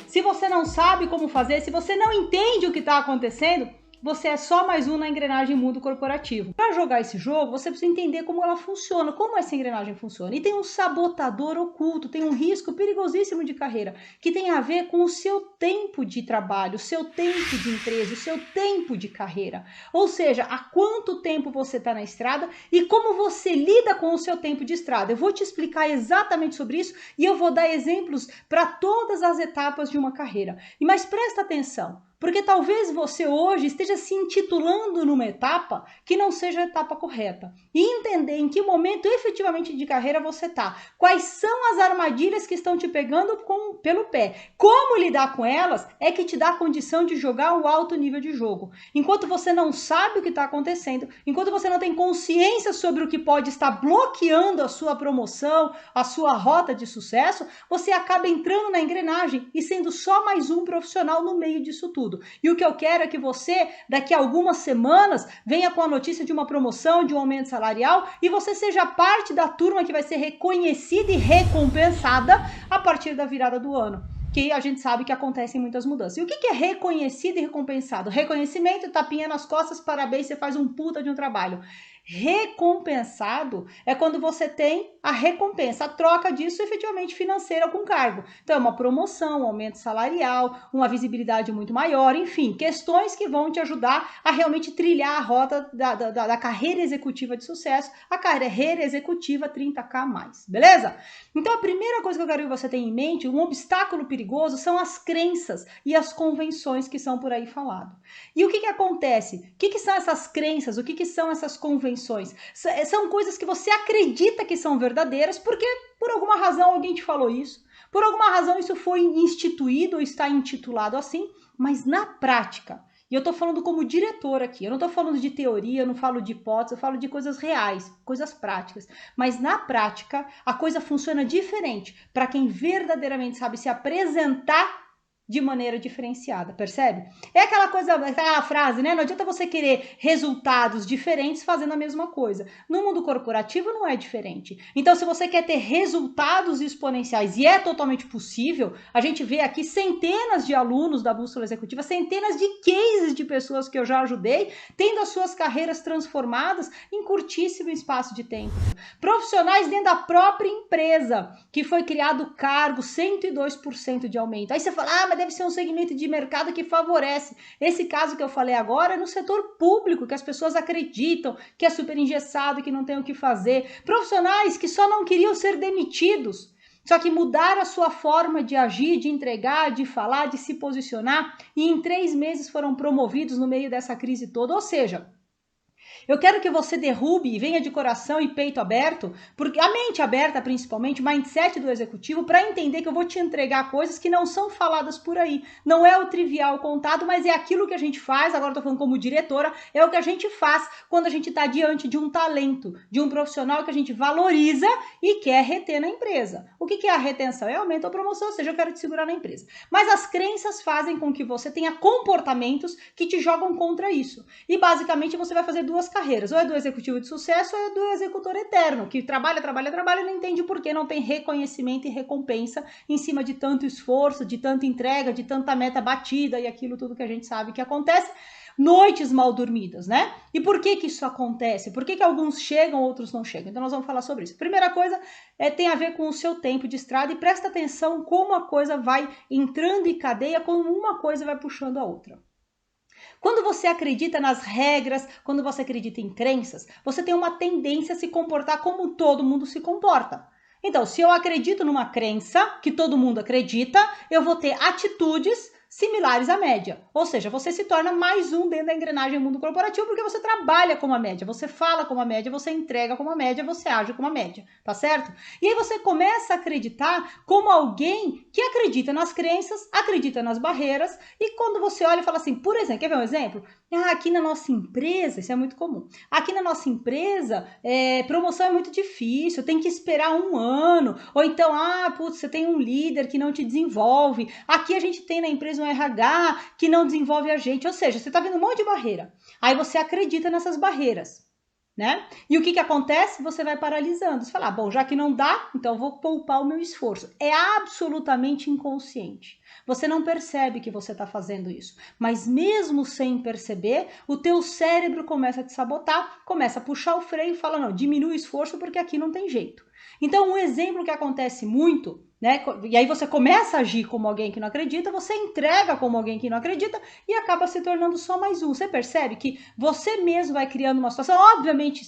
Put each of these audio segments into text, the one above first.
se você não sabe como fazer, se você não entende o que está acontecendo, você é só mais um na engrenagem mundo corporativo. Para jogar esse jogo, você precisa entender como ela funciona, como essa engrenagem funciona. E tem um sabotador oculto, tem um risco perigosíssimo de carreira, que tem a ver com o seu tempo de trabalho, o seu tempo de empresa, o seu tempo de carreira. Ou seja, há quanto tempo você está na estrada e como você lida com o seu tempo de estrada. Eu vou te explicar exatamente sobre isso e eu vou dar exemplos para todas as etapas de uma carreira. Mas presta atenção. Porque talvez você hoje esteja se intitulando numa etapa que não seja a etapa correta. E entender em que momento efetivamente de carreira você está. Quais são as armadilhas que estão te pegando pelo pé. Como lidar com elas é que te dá a condição de jogar um alto nível de jogo. Enquanto você não sabe o que está acontecendo, enquanto você não tem consciência sobre o que pode estar bloqueando a sua promoção, a sua rota de sucesso, você acaba entrando na engrenagem e sendo só mais um profissional no meio disso tudo. E o que eu quero é que você, daqui a algumas semanas, venha com a notícia de uma promoção, de um aumento salarial e você seja parte da turma que vai ser reconhecida e recompensada a partir da virada do ano. Que a gente sabe que acontecem muitas mudanças. E o que é reconhecido e recompensado? Reconhecimento, tapinha nas costas, parabéns, você faz um puta de um trabalho. Recompensado é quando você tem a recompensa, a troca disso efetivamente financeira com cargo. Então é uma promoção, um aumento salarial, uma visibilidade muito maior, enfim, questões que vão te ajudar a realmente trilhar a rota da carreira executiva de sucesso, a carreira executiva 30K+, beleza? Então a primeira coisa que eu quero que você tenha em mente, um obstáculo perigoso são as crenças e as convenções que são por aí falado. E o que acontece? O que são essas crenças? O que são essas convenções? São coisas que você acredita que são verdadeiras porque por alguma razão alguém te falou isso, por alguma razão isso foi instituído ou está intitulado assim, mas na prática, e eu tô falando como diretor aqui, eu não tô falando de teoria, eu não falo de hipótese, eu falo de coisas reais, coisas práticas, mas na prática a coisa funciona diferente para quem verdadeiramente sabe se apresentar de maneira diferenciada, percebe? É aquela coisa, aquela frase, né? Não adianta você querer resultados diferentes fazendo a mesma coisa. No mundo corporativo não é diferente. Então, se você quer ter resultados exponenciais, e é totalmente possível, a gente vê aqui centenas de alunos da Bússola Executiva, centenas de cases de pessoas que eu já ajudei, tendo as suas carreiras transformadas em curtíssimo espaço de tempo. Profissionais dentro da própria empresa, que foi criado cargo, 102% de aumento. Aí você fala, mas deve ser um segmento de mercado que favorece. Esse caso que eu falei agora é no setor público, que as pessoas acreditam que é super engessado, que não tem o que fazer. Profissionais que só não queriam ser demitidos, só que mudaram a sua forma de agir, de entregar, de falar, de se posicionar, e em 3 meses foram promovidos no meio dessa crise toda. Ou seja, eu quero que você derrube e venha de coração e peito aberto, porque a mente aberta principalmente, o mindset do executivo, para entender que eu vou te entregar coisas que não são faladas por aí. Não é o trivial contado, mas é aquilo que a gente faz, agora eu tô falando como diretora, é o que a gente faz quando a gente está diante de um talento, de um profissional que a gente valoriza e quer reter na empresa. O que é a retenção? É aumento ou promoção, ou seja, eu quero te segurar na empresa. Mas as crenças fazem com que você tenha comportamentos que te jogam contra isso. E basicamente você vai fazer duas carreiras, ou é do executivo de sucesso ou é do executor eterno, que trabalha e não entende por que não tem reconhecimento e recompensa em cima de tanto esforço, de tanta entrega, de tanta meta batida e aquilo tudo que a gente sabe que acontece. Noites mal dormidas, né? E por que isso acontece? Por que alguns chegam, outros não chegam? Então nós vamos falar sobre isso. Primeira coisa tem a ver com o seu tempo de estrada e presta atenção como a coisa vai entrando em cadeia, como uma coisa vai puxando a outra. Quando você acredita nas regras, quando você acredita em crenças, você tem uma tendência a se comportar como todo mundo se comporta. Então, se eu acredito numa crença, que todo mundo acredita, eu vou ter atitudes similares à média. Ou seja, você se torna mais um dentro da engrenagem mundo corporativo porque você trabalha como a média, você fala como a média, você entrega como a média, você age como a média, tá certo? E aí você começa a acreditar como alguém que acredita nas crenças, acredita nas barreiras, e quando você olha e fala assim, por exemplo, quer ver um exemplo? Aqui na nossa empresa, isso é muito comum, aqui na nossa empresa, promoção é muito difícil, tem que esperar 1 ano, ou então, você tem um líder que não te desenvolve, aqui a gente tem na empresa um RH que não desenvolve a gente, ou seja, você está vendo um monte de barreira, aí você acredita nessas barreiras, né? E o que acontece? Você vai paralisando. Você fala, bom, já que não dá, então eu vou poupar o meu esforço. É absolutamente inconsciente. Você não percebe que você está fazendo isso. Mas mesmo sem perceber, o teu cérebro começa a te sabotar, começa a puxar o freio e fala, não, diminui o esforço porque aqui não tem jeito. Então, um exemplo que acontece muito, né? E aí você começa a agir como alguém que não acredita, você entrega como alguém que não acredita e acaba se tornando só mais um. Você percebe que você mesmo vai criando uma situação, obviamente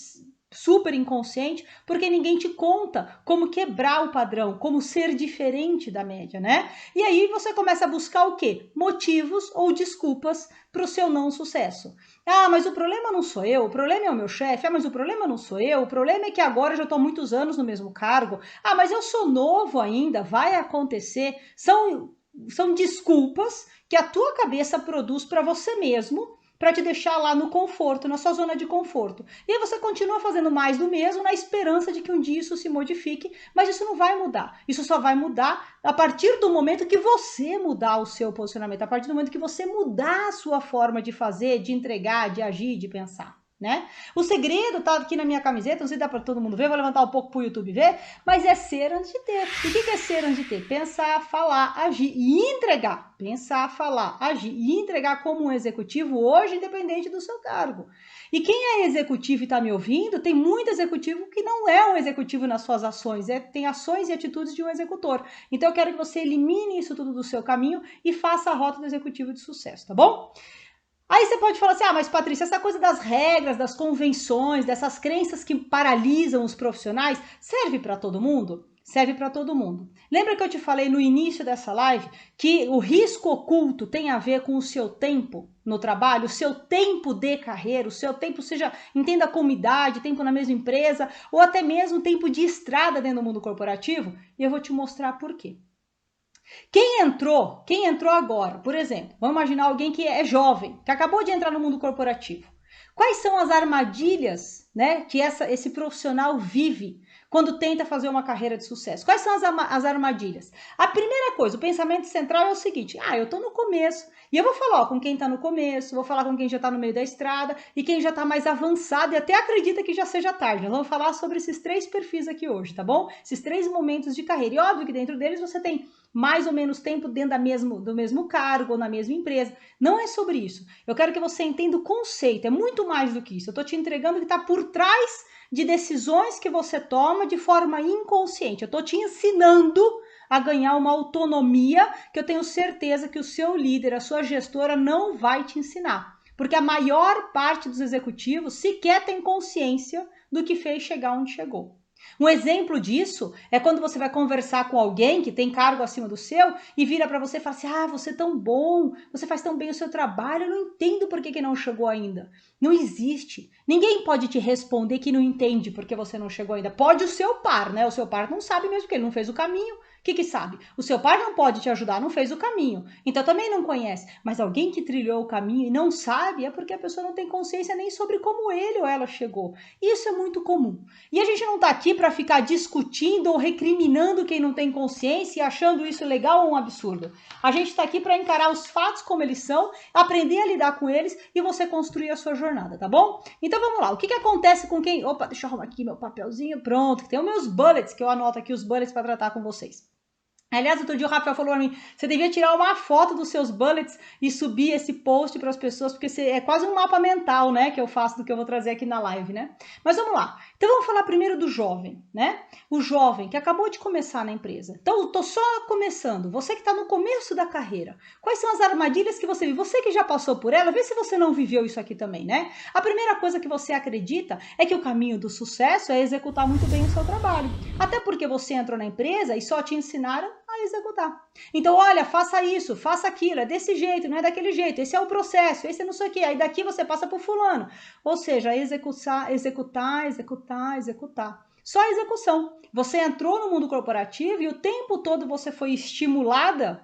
super inconsciente, porque ninguém te conta como quebrar o padrão, como ser diferente da média, né? E aí você começa a buscar o quê? Motivos ou desculpas para o seu não sucesso. Ah, mas o problema não sou eu, o problema é o meu chefe. Ah, mas o problema não sou eu, o problema é que agora eu já estou há muitos anos no mesmo cargo. Ah, mas eu sou novo ainda, vai acontecer. São desculpas que a tua cabeça produz para você mesmo, para te deixar lá no conforto, na sua zona de conforto. E aí você continua fazendo mais do mesmo na esperança de que um dia isso se modifique, mas isso não vai mudar. Isso só vai mudar a partir do momento que você mudar o seu posicionamento, a partir do momento que você mudar a sua forma de fazer, de entregar, de agir, de pensar. Né? O segredo tá aqui na minha camiseta, não sei se dá para todo mundo ver, vou levantar um pouco pro YouTube ver, mas é ser antes de ter. E o que é ser antes de ter? Pensar, falar, agir e entregar. Pensar, falar, agir e entregar como um executivo hoje, independente do seu cargo. E quem é executivo e está me ouvindo, tem muito executivo que não é um executivo nas suas ações, tem ações e atitudes de um executor. Então eu quero que você elimine isso tudo do seu caminho e faça a rota do executivo de sucesso, tá bom? Aí você pode falar assim, ah, mas Patrícia, essa coisa das regras, das convenções, dessas crenças que paralisam os profissionais, serve para todo mundo? Serve para todo mundo. Lembra que eu te falei no início dessa live que o risco oculto tem a ver com o seu tempo no trabalho, o seu tempo de carreira, o seu tempo, seja, entenda como idade, tempo na mesma empresa, ou até mesmo tempo de estrada dentro do mundo corporativo? E eu vou te mostrar por quê. Quem entrou agora, por exemplo, vamos imaginar alguém que é jovem, que acabou de entrar no mundo corporativo. Quais são as armadilhas, né, que esse profissional vive quando tenta fazer uma carreira de sucesso? Quais são as armadilhas? A primeira coisa, o pensamento central é o seguinte, eu tô no começo, e eu vou falar com quem tá no começo, vou falar com quem já tá no meio da estrada, e quem já tá mais avançado, e até acredita que já seja tarde. Nós vamos falar sobre esses 3 perfis aqui hoje, tá bom? Esses 3 momentos de carreira. E óbvio que dentro deles você tem mais ou menos tempo dentro do mesmo cargo ou na mesma empresa. Não é sobre isso. Eu quero que você entenda o conceito, é muito mais do que isso. Eu tô te entregando o que está por trás de decisões que você toma de forma inconsciente. Eu tô te ensinando a ganhar uma autonomia que eu tenho certeza que o seu líder, a sua gestora não vai te ensinar. Porque a maior parte dos executivos sequer tem consciência do que fez chegar onde chegou. Um exemplo disso é quando você vai conversar com alguém que tem cargo acima do seu e vira para você e fala assim, você é tão bom, você faz tão bem o seu trabalho, eu não entendo por que não chegou ainda. Não existe. Ninguém pode te responder que não entende porque você não chegou ainda. Pode o seu par, né? O seu par não sabe mesmo que ele não fez o caminho. O que sabe? O seu par não pode te ajudar, não fez o caminho. Então também não conhece. Mas alguém que trilhou o caminho e não sabe é porque a pessoa não tem consciência nem sobre como ele ou ela chegou. Isso é muito comum. E a gente não tá aqui para ficar discutindo ou recriminando quem não tem consciência e achando isso legal ou um absurdo. A gente tá aqui para encarar os fatos como eles são, aprender a lidar com eles e você construir a sua jornada, tá bom? Então vamos lá. O que acontece com quem... Opa, deixa eu arrumar aqui meu papelzinho. Pronto, tem os meus bullets, que eu anoto aqui os bullets para tratar com vocês. Aliás, outro dia o Rafael falou pra mim, você devia tirar uma foto dos seus bullets e subir esse post para as pessoas, porque é quase um mapa mental, né, que eu faço do que eu vou trazer aqui na live, né? Mas vamos lá. Então vamos falar primeiro do jovem, né? O jovem que acabou de começar na empresa. Então, eu tô só começando. Você que tá no começo da carreira. Quais são as armadilhas que você vive? Você que já passou por ela, vê se você não viveu isso aqui também, né? A primeira coisa que você acredita é que o caminho do sucesso é executar muito bem o seu trabalho. Até porque você entrou na empresa e só te ensinaram a executar. Então, olha, faça isso, faça aquilo, é desse jeito, não é daquele jeito, esse é o processo, esse é não sei o que, aí daqui você passa por fulano. Ou seja, executar. Só a execução. Você entrou no mundo corporativo e o tempo todo você foi estimulado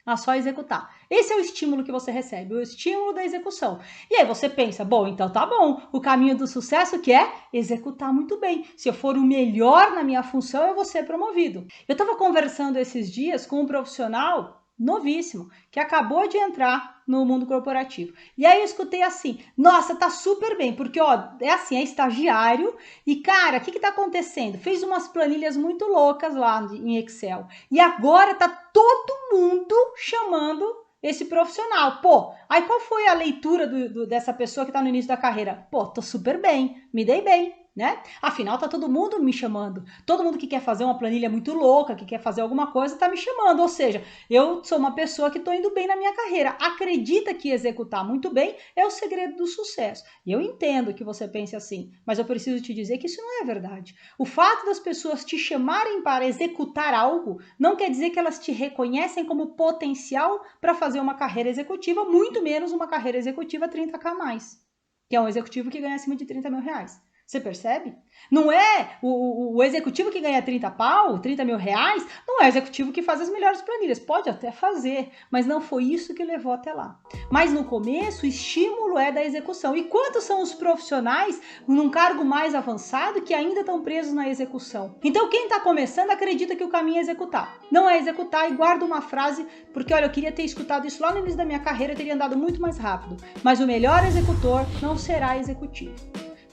a só executar. Esse é o estímulo que você recebe, o estímulo da execução. E aí você pensa, bom, então tá bom, o caminho do sucesso que é executar muito bem. Se eu for o melhor na minha função, eu vou ser promovido. Eu estava conversando esses dias com um profissional novíssimo, que acabou de entrar no mundo corporativo. E aí eu escutei assim, nossa, tá super bem, porque ó, é assim, é estagiário e cara, o que tá acontecendo? Fez umas planilhas muito loucas lá em Excel e agora tá todo mundo chamando esse profissional. Pô, aí qual foi a leitura dessa pessoa que tá no início da carreira? Pô, tô super bem, me dei bem, né? Afinal, tá todo mundo me chamando. Todo mundo que quer fazer uma planilha muito louca, que quer fazer alguma coisa, tá me chamando. Ou seja, eu sou uma pessoa que tô indo bem na minha carreira. Acredita que executar muito bem é o segredo do sucesso. E eu entendo que você pense assim, mas eu preciso te dizer que isso não é verdade. O fato das pessoas te chamarem para executar algo não quer dizer que elas te reconhecem como potencial para fazer uma carreira executiva, muito menos uma carreira executiva 30k mais, que é um executivo que ganha acima de 30 mil reais. Você percebe? Não é o executivo que ganha 30 pau, 30 mil reais, não é o executivo que faz as melhores planilhas. Pode até fazer, mas não foi isso que levou até lá. Mas no começo, o estímulo é da execução. E quantos são os profissionais num cargo mais avançado que ainda estão presos na execução? Então quem está começando acredita que o caminho é executar. Não é executar e guarda uma frase, porque olha, eu queria ter escutado isso lá no início da minha carreira, eu teria andado muito mais rápido. Mas o melhor executor não será executivo.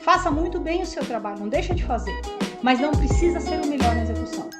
Faça muito bem o seu trabalho, não deixa de fazer, mas não precisa ser o melhor na execução.